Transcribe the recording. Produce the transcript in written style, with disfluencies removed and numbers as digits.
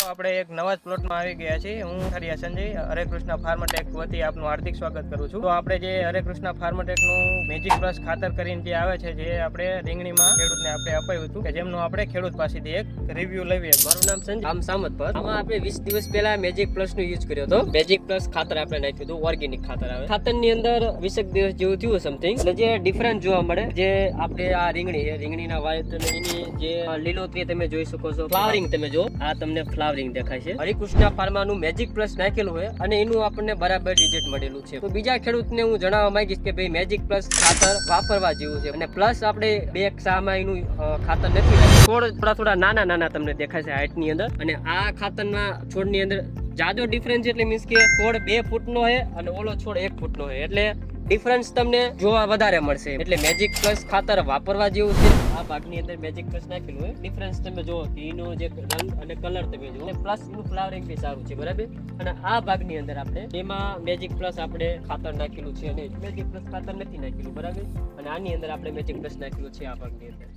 આપણે એક નવા જ પ્લોટમાં આવી ગયા છીએ. હું હરિયા સંજય હરે કૃષ્ણ ફાર્મટેક વતી આપનું હાર્દિક સ્વાગત કરું છું. તો આપણે જે હરે કૃષ્ણ ફાર્મટેકનું મેજિક પ્લસ ખાતર કરીને જે આવે છે, જે આપણે રીંગણીમાં ખેડૂતને આપણે અપાયું હતું, કે જેમનું આપણે ખેડૂત પાસેથી એક રિવ્યુ લેવીએ. મારું નામ સંજય, આમ સામત પર. આમાં આપણે 20 દિવસ પહેલા મેજિક પ્લસ નો યુઝ કર્યો હતો. મેજિક પ્લસ ખાતર આપણે નાખ્યું હતું, ઓર્ગેનિક ખાતર આવે. ખાતરની અંદર 20 દિવસ જેવું થયું સમથિંગ, એટલે જે ડિફરન્સ જોવા મળે, જે આપણે આ રીંગણી છે, રીંગણીના વાયત એની જે લીલોતરી તમે જોઈ શકો છો, ફ્લાવરિંગ તમે જો, આ તમને ફ્લાવરિંગ દેખાય છે. હરિકૃષ્ણ ફાર્માનું મેજિક પ્લસ નાખેલું હોય અને એનું આપણને બરાબર રિઝલ્ટ મળેલું છે. તો બીજા ખેડૂતને હું જણાવવા માંગીશ કે ભાઈ મેજિક પ્લસ ખાતર વાપરવા જેવું છે. અને પ્લસ આપણે બે સામાં એનું ખાતર નથી નાખ્યું. થોડા નાના તમને દેખાય છે હાઈટ ની અંદર, અને આ ખાતરના છોડની અંદર જાજો ડિફરન્સ, એટલે મીન્સ કે છોડ 2 ફૂટનો છે અને ઓલો છોડ 1 ફૂટનો છે, એટલે ડિફરન્સ તમને જોવા વધારે મળશે. એટલે મેજિક પ્લસ ખાતર વાપરવા જેવું છે. આ ભાગની અંદર મેજિક પ્લસ નાખેલું હોય, ડિફરન્સ તમે જુઓ કે એનો જે રંગ અને કલર તમે જુઓ, પ્લસ એનું ફ્લાવરિંગ બી સારું છે, બરાબર. અને આ ભાગની અંદર આપણે એમાં મેજિક પ્લસ આપણે ખાતર નાખેલું છે અને મેજિક પ્લસ ખાતર નથી નાખેલું, બરાબર. અને આની અંદર આપણે મેજિક પ્લસ નાખેલું છે આ ભાગની અંદર.